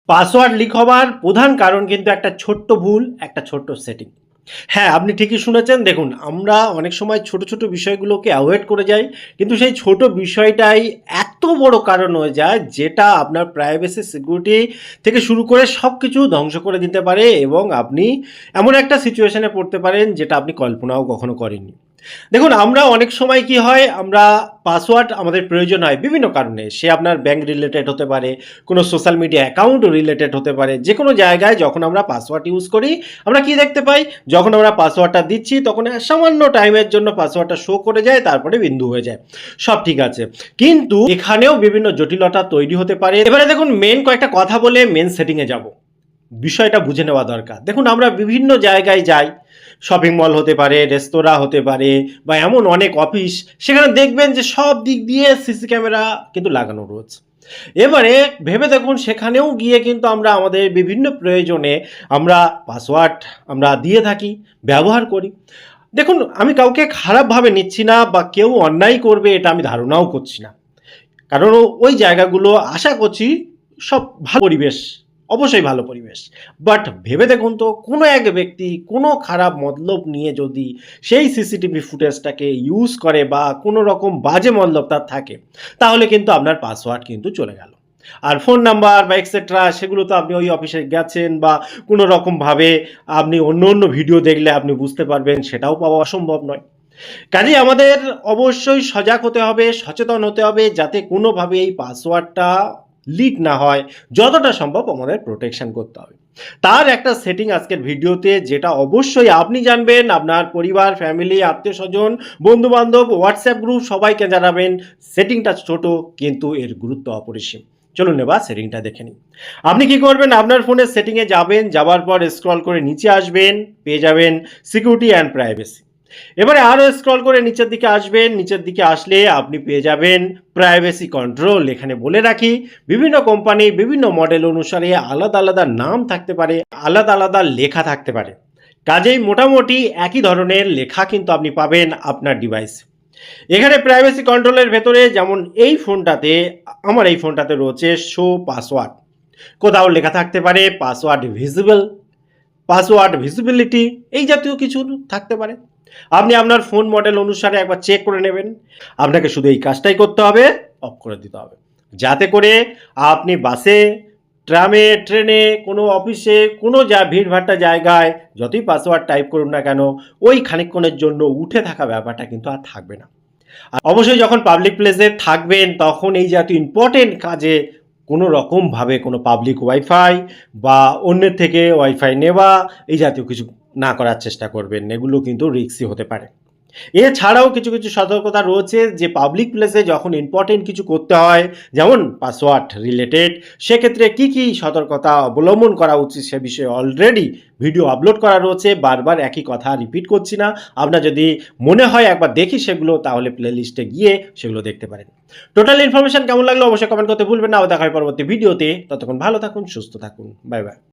Password leak হবার প্রধান কারণ কিন্তু একটা ছোট্ট ভুল, একটা ছোট্ট সেটিং। হ্যাঁ, আপনি ঠিকই শুনেছেন। দেখুন, আমরা অনেক সময় ছোট, ছোট বিষয়গুলোকে অ্যাভয়েড করে যাই। কিন্তু সেই ছোট বিষয়টাই এত বড় কারণ হয়ে যায়, যেটা আপনার প্রাইভেসি, সিকিউরিটি থেকে শুরু করে সবকিছু ধ্বংস করে দিতে পারে এবং আপনি এমন একটা সিচুয়েশনে পড়তে পারেন, যেটা আপনি কল্পনাও কখনো করেননি। দেখুন, আমরা অনেক সময় কি হয়, আমরা পাসওয়ার্ড আমাদের প্রয়োজন হয় বিভিন্ন কারণে। সে আপনার ব্যাংক রিলেটেড হতে পারে, কোনো সোশ্যাল মিডিয়া অ্যাকাউন্ট রিলেটেড হতে পারে। যেকোনো জায়গায় যখন আমরা পাসওয়ার্ড ইউজ করি, আমরা কি দেখতে পাই? যখন আমরা পাসওয়ার্ডটা দিচ্ছি, তখন সামান্য টাইমের জন্য পাসওয়ার্ডটা শো করে যায়, তারপরে বিন্দু হয়ে যায়। সব ঠিক আছে। কিন্তু এখানেও বিভিন্ন জটিলতা তৈরি হতে পারে। এবারে দেখুন, মেন কয়েকটা কথা বলে মেন সেটিংয়ে যাব। বিষয়টা বুঝে নেওয়া দরকার। দেখুন, আমরা বিভিন্ন জায়গায় যাই, শপিং মল হতে পারে, রেস্তোরাঁ হতে পারে, বা এমন অনেক অফিস, সেখানে দেখবেন যে সব দিক দিয়ে সিসি ক্যামেরা কিন্তু লাগানো রয়েছে। এবারে ভেবে দেখুন, সেখানেও গিয়ে কিন্তু আমরা আমাদের বিভিন্ন প্রয়োজনে আমরা পাসওয়ার্ড আমরা দিয়ে থাকি, ব্যবহার করি। দেখুন, আমি কাউকে খারাপভাবে নিচ্ছি না বা কেউ অন্যায় করবে এটা আমি ধারণাও করছি না। কারণ ওই জায়গাগুলো আশা করছি সব ভালো পরিবেশ, অবশ্যই ভালো পরিবেশ। বাট ভেবে দেখুন তো, কোনো এক ব্যক্তি কোনো খারাপ মতলব নিয়ে যদি সেই সিসিটিভি ফুটেজটাকে ইউজ করে বা কোনো রকম বাজে মতলব তার থাকে, তাহলে কিন্তু আপনার পাসওয়ার্ড কিন্তু চলে গেল। আর ফোন নাম্বার বা এক্সেট্রা সেগুলো তো আপনি ওই অফিসে গেছেন বা কোনো রকমভাবে আপনি অন্য অন্য ভিডিও দেখলে আপনি বুঝতে পারবেন, সেটাও পাওয়া অসম্ভব নয়। কাজেই আমাদের অবশ্যই সজাগ হতে হবে, সচেতন হতে হবে, যাতে কোনোভাবে এই পাসওয়ার্ডটা লিক না হয়। যতটা সম্ভব আমাদের প্রোটেকশন করতে হবে। তার একটা সেটিং আজকের ভিডিওতে, যেটা অবশ্যই আপনি জানবেন, আপনার পরিবার, ফ্যামিলি, আত্মীয়স্বজন, বন্ধুবান্ধব, হোয়াটসঅ্যাপ গ্রুপ সবাইকে জানাবেন। সেটিংটা ছোট, কিন্তু এর গুরুত্ব অপরিসীম। চলুন এবার সেটিংটা দেখে নিন। আপনি কি করবেন? আপনার ফোনের সেটিংয়ে যাবেন, যাওয়ার পর স্ক্রল করে নিচে আসবেন, পেয়ে যাবেন সিকিউরিটি অ্যান্ড প্রাইভেসি। এবারে আরও স্ক্রল করে নিচের দিকে আসবেন, নিচের দিকে আসলে আপনি পেয়ে যাবেন প্রাইভেসি কন্ট্রোল। এখানে বলে রাখি, বিভিন্ন কোম্পানি বিভিন্ন মডেল অনুসারে আলাদা আলাদা নাম থাকতে পারে, আলাদা আলাদা লেখা থাকতে পারে। কাজেই মোটামুটি একই ধরনের লেখা কিন্তু আপনি পাবেন আপনার ডিভাইসে। এখানে প্রাইভেসি কন্ট্রোলের ভেতরে, যেমন এই ফোনটাতে, আমার এই ফোনটাতে রয়েছে শো পাসওয়ার্ড। কোথাও লেখা থাকতে পারে পাসওয়ার্ড ভিজিবল, পাসওয়ার্ড ভিজিবিলিটি, এই জাতীয় কিছু থাকতে পারে। আপনি আপনার ফোন মডেল অনুসারে একবার চেক করে নেবেন। আপনাকে শুধু এই কাজটাই করতে হবে, অফ করে দিতে হবে, যাতে করে আপনি বাসে, ট্রামে, ট্রেনে, কোনো অফিসে, কোনো ভিড়ভাট্টা জায়গায় যতই পাসওয়ার্ড টাইপ করুন না কেন, ওই খানিকক্ষণের জন্য উঠে থাকা ব্যাপারটা কিন্তু আর থাকবে না। আর অবশ্যই যখন পাবলিক প্লেসে থাকবেন, তখন এই জাতীয় ইম্পর্টেন্ট কাজে কোনো রকমভাবে কোনো পাবলিক ওয়াইফাই বা অন্যের থেকে ওয়াইফাই নেওয়া, এই জাতীয় কিছু না করার চেষ্টা করবেন। এগুলো কিন্তু রিস্কি হতে পারে। এছাড়াও কিছু কিছু সতর্কতা রয়েছে, যে পাবলিক প্লেসে যখন ইম্পর্টেন্ট কিছু করতে হয়, যেমন পাসওয়ার্ড রিলেটেড, সেক্ষেত্রে কি কি সতর্কতা অবলম্বন করা উচিত সে বিষয়ে অলরেডি ভিডিও আপলোড করা রয়েছে। বারবার একই কথা রিপিট করছি না। আপনার যদি মনে হয় একবার দেখি সেগুলো, তাহলে প্লে লিস্টে গিয়ে সেগুলো দেখতে পারেন। টোটাল ইনফরমেশন কেমন লাগলো অবশ্যই কমেন্ট করতে ভুলবেন না। দেখা হয় পরবর্তী ভিডিওতে। ততক্ষণ ভালো থাকুন, সুস্থ থাকুন। Bye bye.